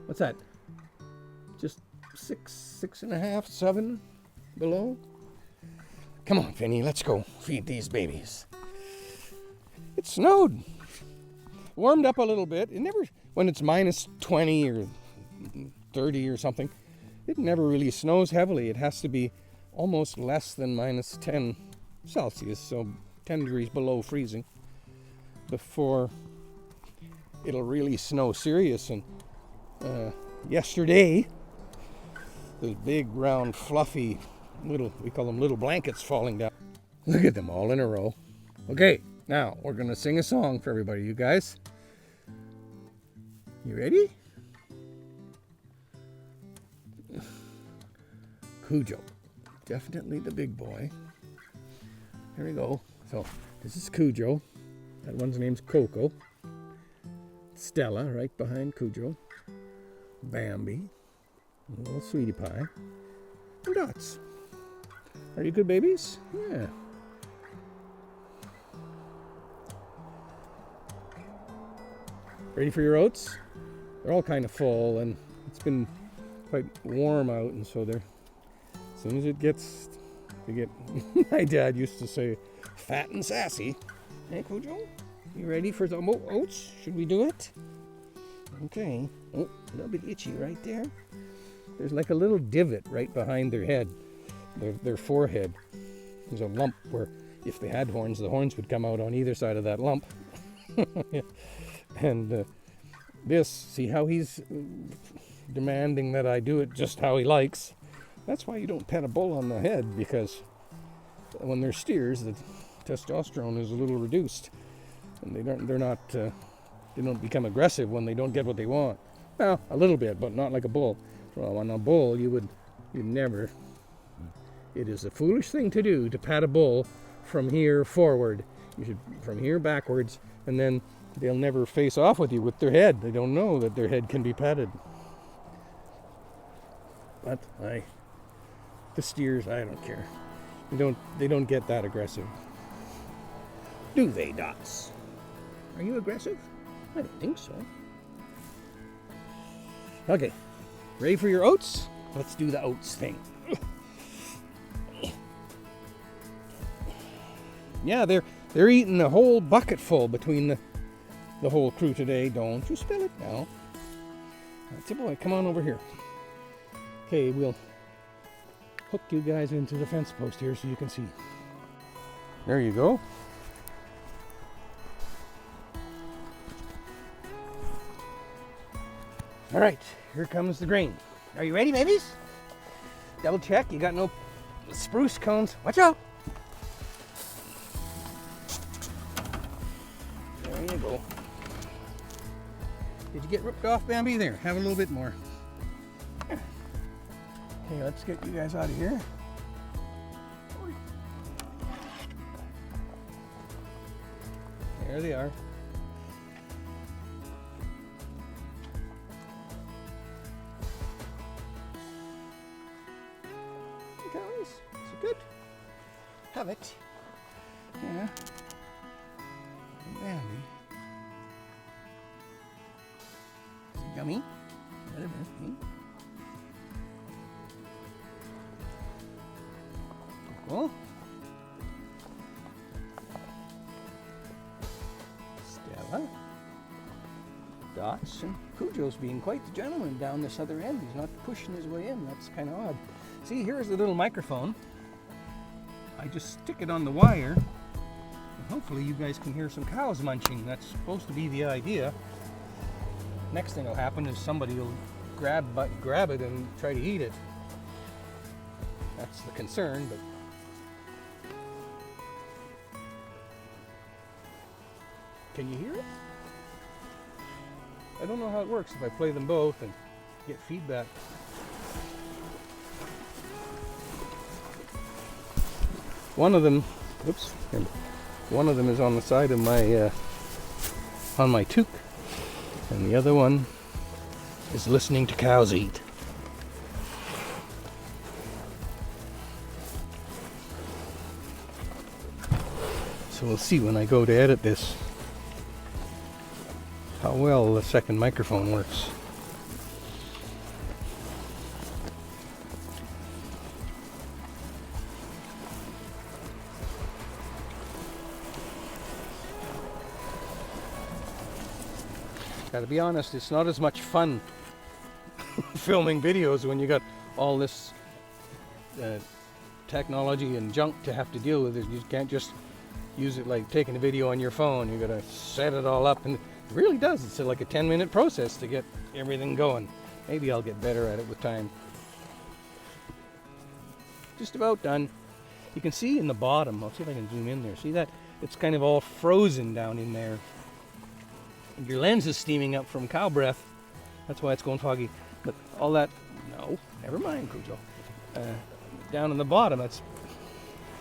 What's that? Just 6.5, 7 below? Come on, Finny, let's go feed these babies. It snowed. Warmed up a little bit. It never, when it's minus 20 or 30 or something, it never really snows heavily. It has to be almost less than minus 10 Celsius, so 10 degrees below freezing, before it'll really snow serious. And yesterday, those big, round, fluffy little, we call them little blankets falling down. Look at them all in a row. Okay, now we're gonna sing a song for everybody, you guys. You ready? Cujo, definitely the big boy. Here we go. So this is Cujo. That one's name's Coco. Stella right behind Cujo. Bambi, little sweetie pie, and Dots. Are you good babies? Yeah. Ready for your oats? They're all kind of full, and it's been quite warm out, and so they're, as soon as it gets, they get, my dad used to say, fat and sassy. Hey, Cujo, you ready for some oats? Should we do it? Okay. Oh, a little bit itchy right there. There's like a little divot right behind their head, their forehead. There's a lump where if they had horns, the horns would come out on either side of that lump. And this, see how he's demanding that I do it just how he likes. That's why you don't pet a bull on the head, because when they're steers, the testosterone is a little reduced, and they don't become aggressive when they don't get what they want. Well, a little bit, but not like a bull. Well, on a bull, you'd never. It is a foolish thing to do to pat a bull from here forward. You should from here backwards, and then they'll never face off with you with their head. They don't know that their head can be patted. But the steers, I don't care. They don't get that aggressive. Do they, Dots? Are you aggressive? I don't think so. Okay, ready for your oats? Let's do the oats thing. Yeah, they're eating a whole bucket full between the whole crew today. Don't you spill it now. That's a boy. Come on over here. Okay, we'll hook you guys into the fence post here so you can see. There you go. All right, here comes the grain. Are you ready, babies? Double check, you got no spruce cones. Watch out! There you go. Did you get ripped off, Bambi? There, have a little bit more. Okay, let's get you guys out of here. There they are. Guys, is it good? Have it. Yeah. Bambi. Is it yummy? Whatever. Cool. Stella. Dots, and Cujo's being quite the gentleman down this other end. He's not pushing his way in. That's kind of odd. See, here's the little microphone. I just stick it on the wire, and hopefully you guys can hear some cows munching. That's supposed to be the idea. Next thing will happen is somebody will grab it and try to eat it. That's the concern, but can you hear it? I don't know how it works if I play them both and get feedback. One of them, oops, one of them is on the side of my, on my toque, and the other one is listening to cows eat. So we'll see when I go to edit this how well the second microphone works. Gotta be honest, it's not as much fun filming videos when you got all this technology and junk to have to deal with. You can't just use it like taking a video on your phone. You gotta set it all up, and it really does. It's like a 10-minute process to get everything going. Maybe I'll get better at it with time. Just about done. You can see in the bottom, I'll see if I can zoom in there. See that? It's kind of all frozen down in there. And your lens is steaming up from cow breath. That's why it's going foggy. But all that, no, never mind, Cujo. Down in the bottom, that's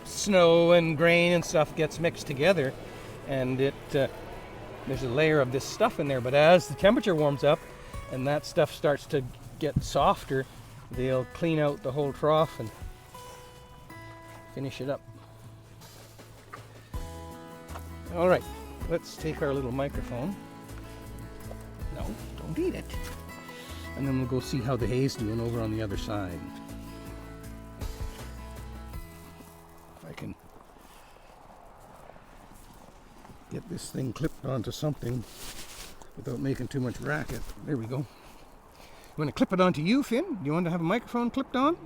snow and grain and stuff gets mixed together, and there's a layer of this stuff in there. But as the temperature warms up and that stuff starts to get softer, they'll clean out the whole trough and finish it up. All right, let's take our little microphone. No, don't eat it. And then we'll go see how the hay's doing over on the other side. If I can get this thing clipped onto something without making too much racket. There we go. You want to clip it onto you, Finn? Do you want to have a microphone clipped on?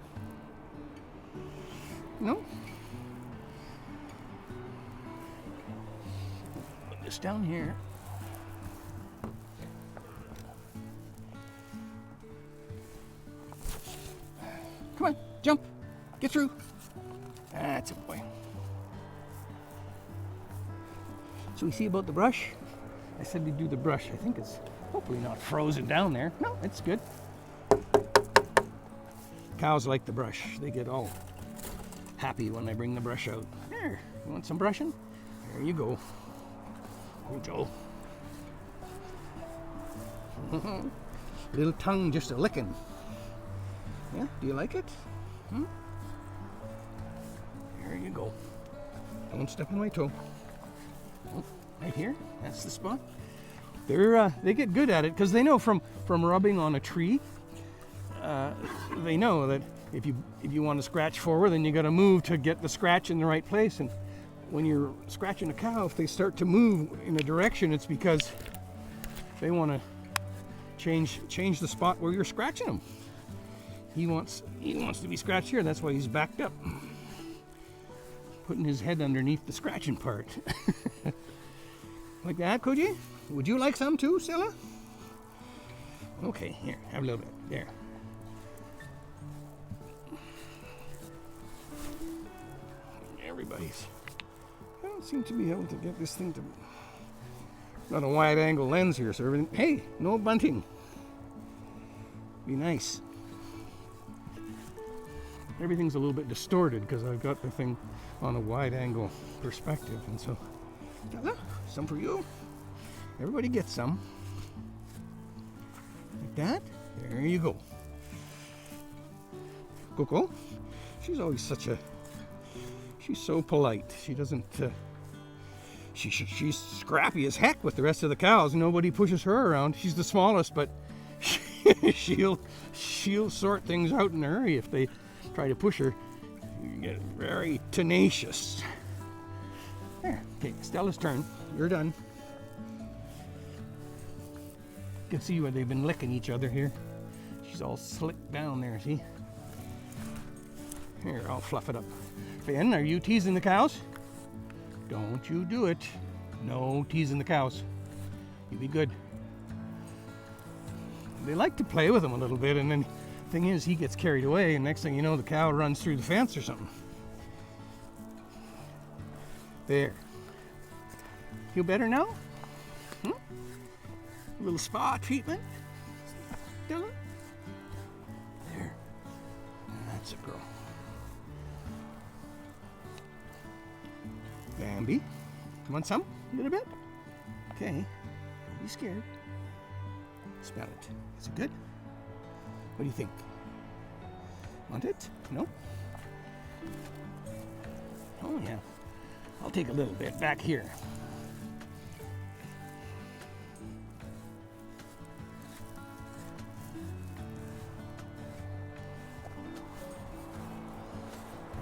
No? Put this down here. Come on, jump. Get through. That's a boy. So we see about the brush? I said we'd do the brush. I think it's hopefully not frozen down there. No, it's good. Cows like the brush. They get all happy when I bring the brush out. There, you want some brushing? There you go. Cujo. Little tongue just a licking. Yeah, do you like it? There you go. Don't step on my toe. Oh, right here, that's the spot. They get good at it because they know from rubbing on a tree. They know that if you want to scratch forward, then you got to move to get the scratch in the right place. And when you're scratching a cow, if they start to move in a direction, it's because they want to change the spot where you're scratching them. He wants to be scratched here. That's why he's backed up, putting his head underneath the scratching part. Like that, Koji? Would you like some too, Scylla? Okay, here, have a little bit. There. Everybody's. I don't seem to be able to get this thing to. Not a wide angle lens here, so everything. Hey, no bunting. Be nice. Everything's a little bit distorted because I've got the thing on a wide angle perspective, and so some for you. Everybody gets some. Like that. There you go. Coco, she's always she's so polite. She doesn't, she's scrappy as heck with the rest of the cows. Nobody pushes her around. She's the smallest, but she'll sort things out in a hurry if they try to push her. You get very tenacious. There, okay, Stella's turn. You're done. You can see where they've been licking each other here. She's all slicked down there, see? Here, I'll fluff it up. Finn, are you teasing the cows? Don't you do it. No teasing the cows. You be good. They like to play with him a little bit, and then the thing is, he gets carried away, and next thing you know, the cow runs through the fence or something. There. Feel better now? A little spa treatment? Dylan? There. That's a girl. Bambi, want some? A little bit? Okay. Don't be scared. Smell it. Is it good? What do you think? Want it? No? Oh, yeah. I'll take a little bit back here.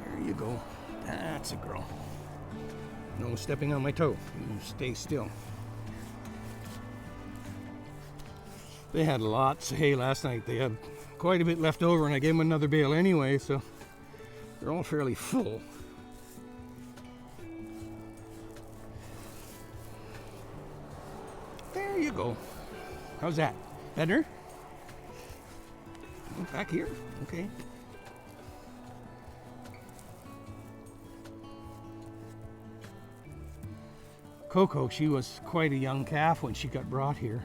There you go. That's a girl. No stepping on my toe. You stay still. They had lots of hay last night. They had quite a bit left over, and I gave them another bale anyway, so they're all fairly full. There you go. How's that? Better? Back here? Okay. Coco, she was quite a young calf when she got brought here.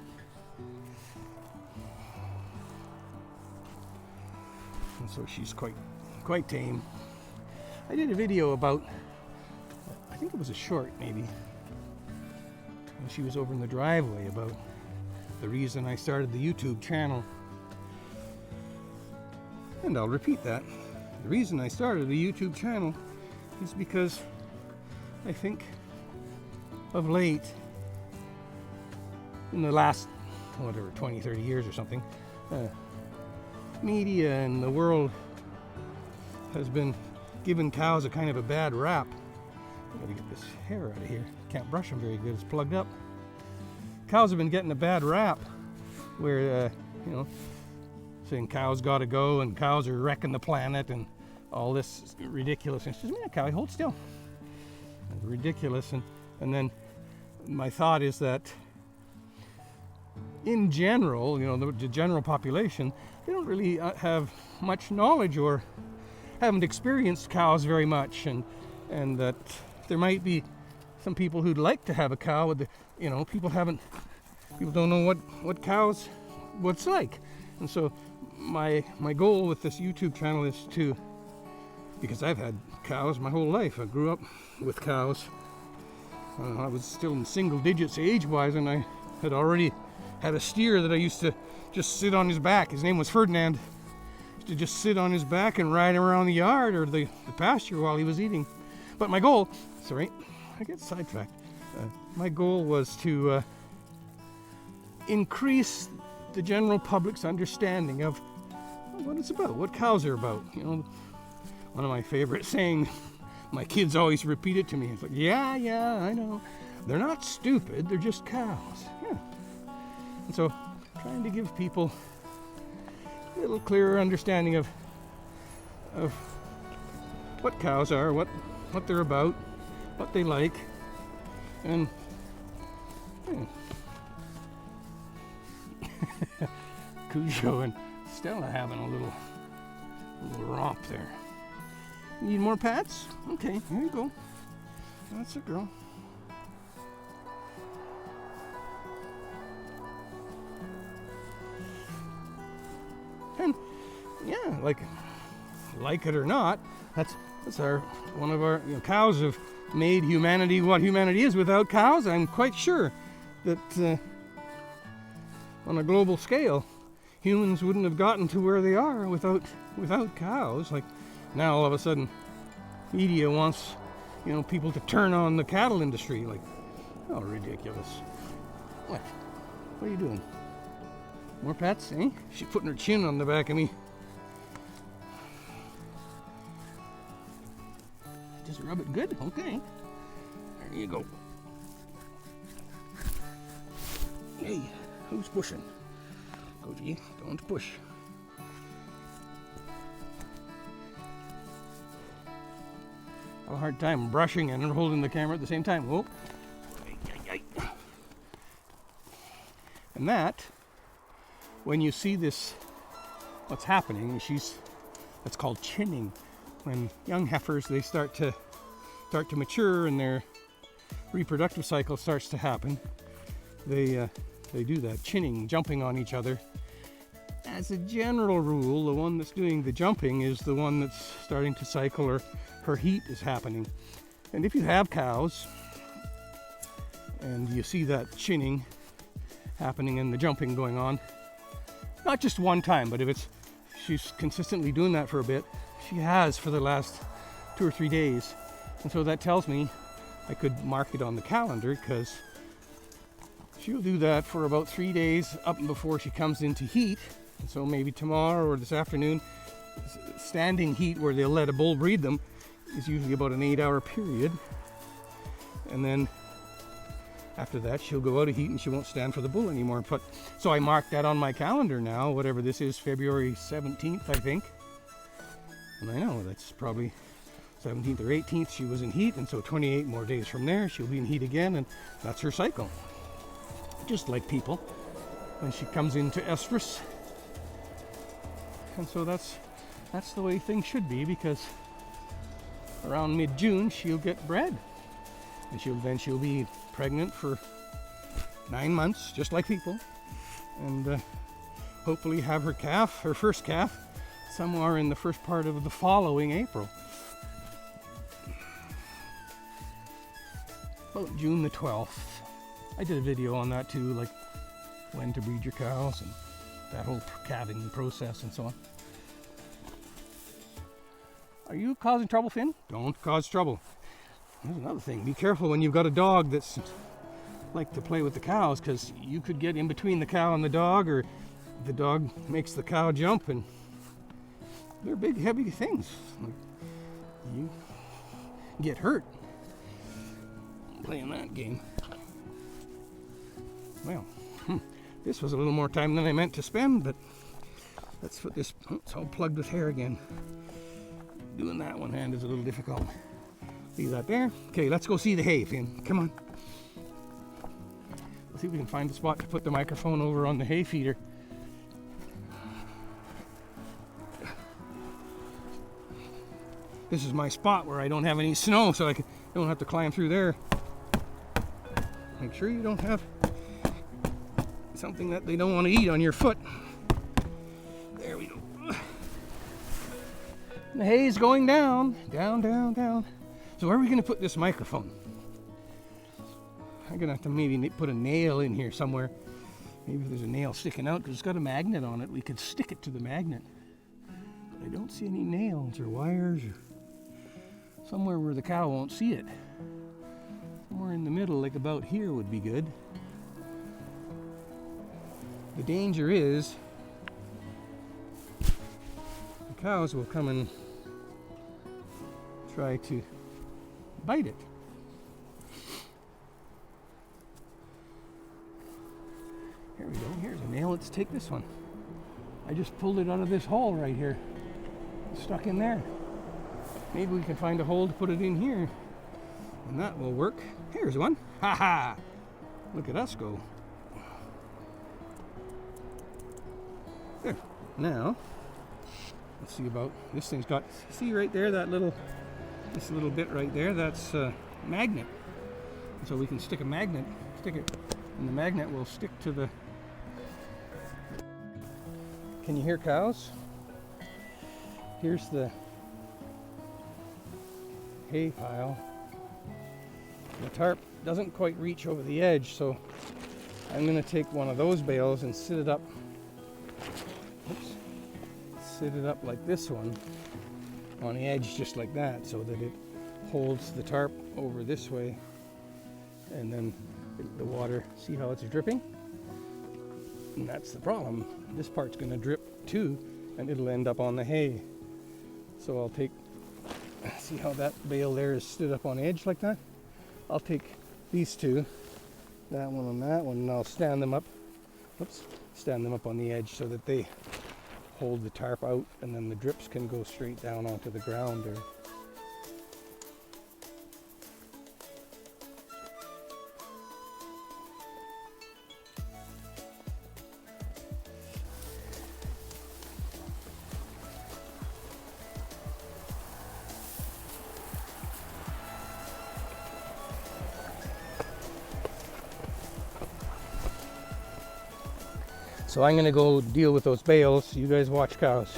And so she's quite tame. I did a video about, I think it was a short maybe, when she was over in the driveway, about the reason I started the YouTube channel. And I'll repeat that. The reason I started the YouTube channel is because I think of late, in the last, whatever, 20, 30 years or something, media and the world has been giving cows a kind of a bad rap. I gotta get this hair out of here. Can't brush them very good, it's plugged up. Cows have been getting a bad rap where, saying cows gotta go and cows are wrecking the planet and all this ridiculousness. Just a minute, cow, hold still. It's ridiculous. And then my thought is that in general, the general population, they don't really have much knowledge or haven't experienced cows very much, and that there might be some people who'd like to have a cow, with people don't know what's like. And so my goal with this YouTube channel is to, because I've had cows my whole life. I grew up with cows. I was still in single digits age-wise, and I had already had a steer that I used to just sit on his back. His name was Ferdinand. Used to just sit on his back and ride him around the yard or the pasture while he was eating. But my goal, sorry, I get sidetracked. My goal was to increase the general public's understanding of what it's about, what cows are about. One of my favorite sayings, my kids always repeat it to me. It's like, yeah, I know. They're not stupid, they're just cows. Yeah. And so, trying to give people a little clearer understanding of what cows are, what they're about, what they like, and Cujo and Stella having a little romp there. Need more pats? Okay, here you go. That's a girl. And yeah, like it or not, that's one of our cows have made humanity what humanity is. Without cows, I'm quite sure that on a global scale, humans wouldn't have gotten to where they are without cows. Like now, all of a sudden, media wants people to turn on the cattle industry. Like, oh, ridiculous! What are you doing? More pets, eh? She's putting her chin on the back of me. Just rub it good? Okay. There you go. Hey, who's pushing? Koji, don't push. I have a hard time brushing and holding the camera at the same time. Whoa. And that, when you see this, what's happening, that's called chinning. When young heifers, they start to mature and their reproductive cycle starts to happen, they do that chinning, jumping on each other. As a general rule, the one that's doing the jumping is the one that's starting to cycle, or her heat is happening. And if you have cows and you see that chinning happening and the jumping going on, not just one time, but if she's consistently doing that for a bit, she has for the last 2 or 3 days. And so that tells me I could mark it on the calendar, because she'll do that for about 3 days up before she comes into heat. And so maybe tomorrow or this afternoon, standing heat where they'll let a bull breed them is usually about an 8-hour period. And then After that, she'll go out of heat and she won't stand for the bull anymore. But so I marked that on my calendar now, whatever this is, February 17th, I think. And I know that's probably 17th or 18th she was in heat, and so 28 more days from there she'll be in heat again, and that's her cycle. Just like people, when she comes into estrus. And so that's the way things should be, because around mid-June she'll get bred, and she'll be pregnant for 9 months, just like people, and hopefully have her first calf somewhere in the first part of the following April. About June the 12th. I did a video on that too, like when to breed your cows and that whole calving process and so on. Are you causing trouble, Finn? Don't cause trouble. There's another thing. Be careful when you've got a dog that's like to play with the cows, because you could get in between the cow and the dog, or the dog makes the cow jump, and they're big, heavy things. Like, you get hurt playing that game. Well, this was a little more time than I meant to spend, but let's put this. It's all plugged with hair again. Doing that one hand is a little difficult. Leave that there. Okay, let's go see the hay, Finn. Come on. Let's see if we can find a spot to put the microphone over on the hay feeder. This is my spot where I don't have any snow, so I don't have to climb through there. Make sure you don't have something that they don't want to eat on your foot. There we go. The hay's going down, down, down, down. So where are we going to put this microphone? I'm going to have to maybe put a nail in here somewhere. Maybe if there's a nail sticking out, because it's got a magnet on it, we could stick it to the magnet. But I don't see any nails or wires or somewhere where the cow won't see it. Somewhere in the middle, like about here, would be good. The danger is the cows will come and try to bite it. Here we go. Here's a nail. Let's take this one. I just pulled it out of this hole right here. It's stuck in there. Maybe we can find a hole to put it in here, and that will work. Here's one. Ha ha! Look at us go. There. Now, let's see about this thing's got. See right there, this little bit right there. That's a magnet. So we can stick a magnet, stick it, and the magnet will stick to the. Can you hear cows? Here's the hay pile. The tarp doesn't quite reach over the edge, so I'm going to take one of those bales and sit it up. Oops. Sit it up like this one on the edge, just like that, so that it holds the tarp over this way, and then the water. See how it's dripping? And that's the problem. This part's going to drip too, and it'll end up on the hay. So I'll take. See how that bale there is stood up on edge like that? I'll take these two, that one and that one, and I'll stand them up. Oops, stand them up on the edge so that they hold the tarp out, and then the drips can go straight down onto the ground there. So I'm going to go deal with those bales. You guys watch cows.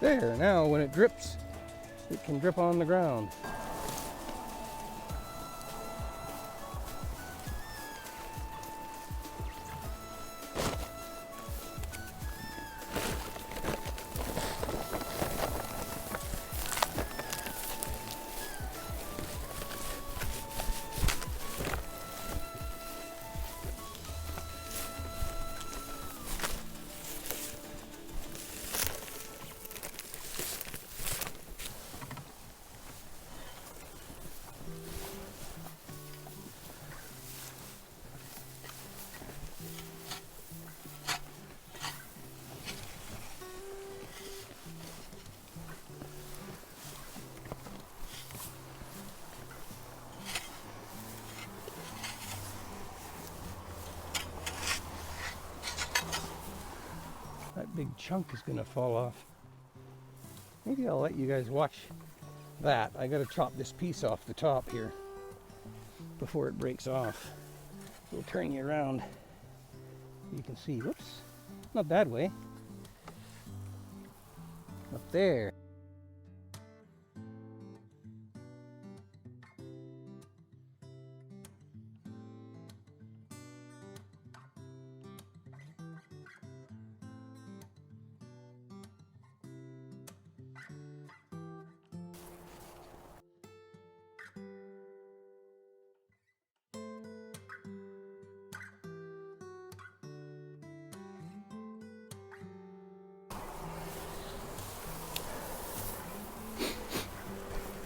There, now when it drips, it can drip on the ground. That big chunk is gonna fall off. Maybe I'll let you guys watch that. I gotta chop this piece off the top here before it breaks off. We'll turn you around. You can see, whoops, not that way. Up there.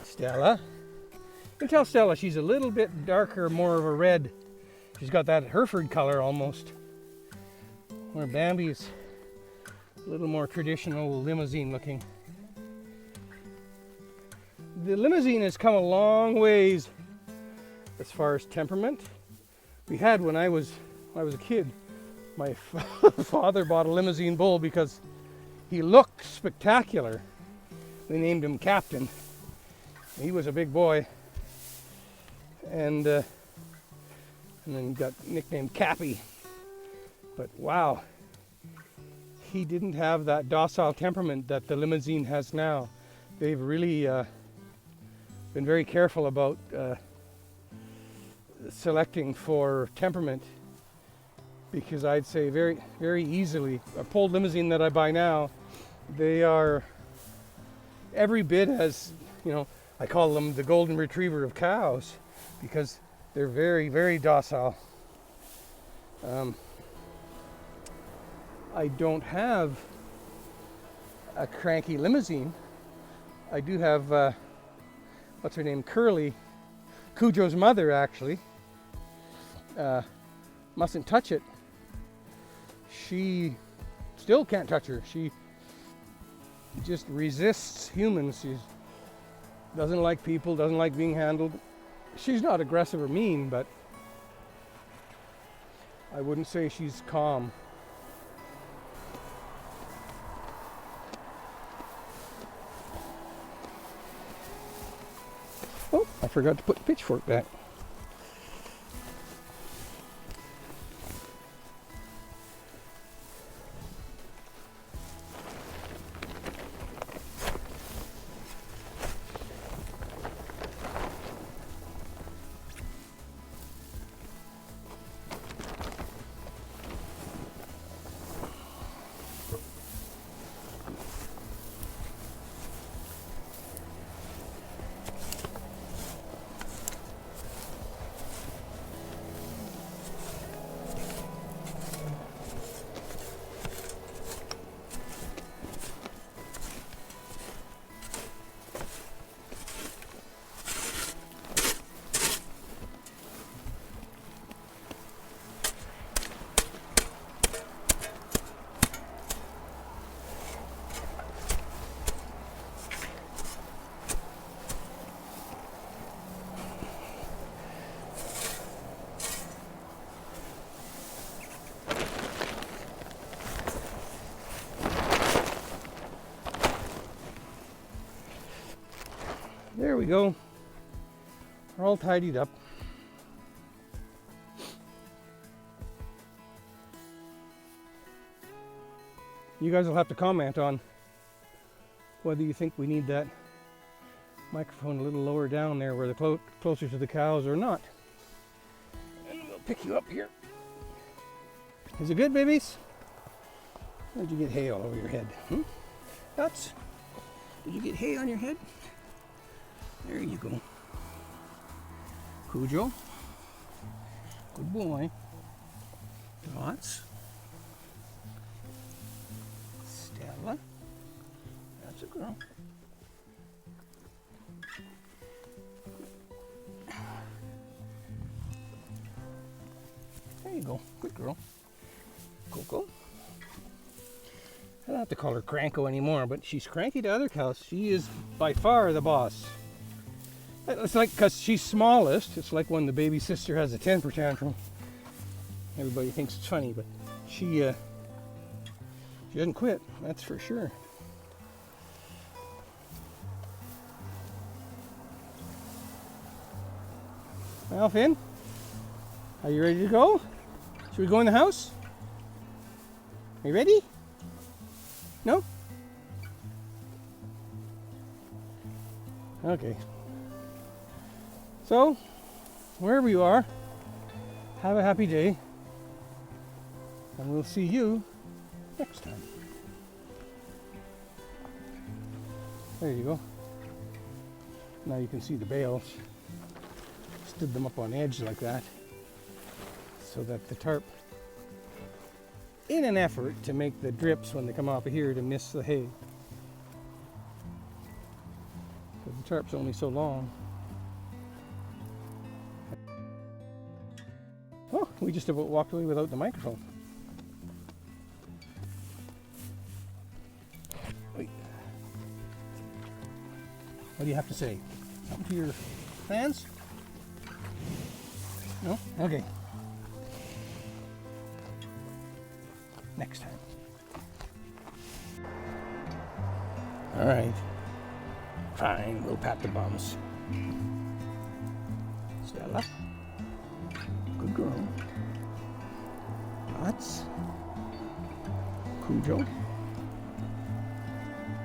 Stella. You can tell Stella she's a little bit darker, more of a red. She's got that Hereford color almost. Where Bambi's a little more traditional limousine looking. The limousine has come a long ways as far as temperament. We had when I was a kid, my father bought a limousine bull because he looked spectacular. They named him Captain. He was a big boy, and then got nicknamed Cappy. But wow, he didn't have that docile temperament that the limousine has now. They've really been very careful about selecting for temperament, because I'd say very, very easily, a pulled limousine that I buy now, they are every bit as, you know, I call them the golden retriever of cows, because they're very, very docile. I don't have a cranky limousine. I do have, what's her name, Curly, Cujo's mother actually. Mustn't touch it. She still can't touch her. She just resists humans. She doesn't like people, doesn't like being handled. She's not aggressive or mean, but I wouldn't say she's calm. Oh, I forgot to put the pitchfork back. There we go. We're all tidied up. You guys will have to comment on whether you think we need that microphone a little lower down there where the closer to the cows or not. And we'll pick you up here. Is it good, babies? Or did you get hay all over your head? Nuts? Did you get hay on your head? There you go. Cujo. Good boy. Dots. Stella. That's a girl. There you go. Good girl. Coco. I don't have to call her Cranko anymore, but she's cranky to other cows. She is by far the boss. It's like, because she's smallest, it's like when the baby sister has a temper tantrum. Everybody thinks it's funny, but she doesn't quit, that's for sure. Well, Finn, are you ready to go? Should we go in the house? Are you ready? No? Okay. So, wherever you are, have a happy day, and we'll see you next time. There you go. Now you can see the bales. Stood them up on edge like that, so that the tarp, in an effort to make the drips when they come off of here to miss the hay. Because the tarp's only so long. Oh, we just about walked away without the microphone. Wait. What do you have to say? Something to your fans? No? Okay. Next time. All right. Fine, we'll pat the bums. Stella. Good girl. Dots. Cujo.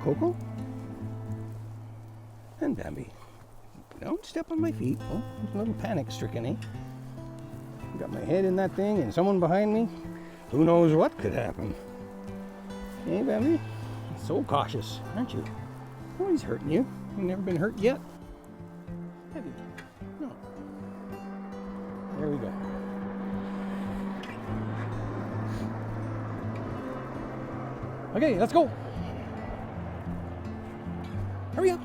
Coco. And Bambi. Don't step on my feet. Oh, I'm a little panic-stricken, eh? Got my head in that thing and someone behind me. Who knows what could happen? Hey, Bambi? So cautious, aren't you? Nobody's hurting you. You've never been hurt yet. Have you? No. There we go. Okay, let's go. Hurry up.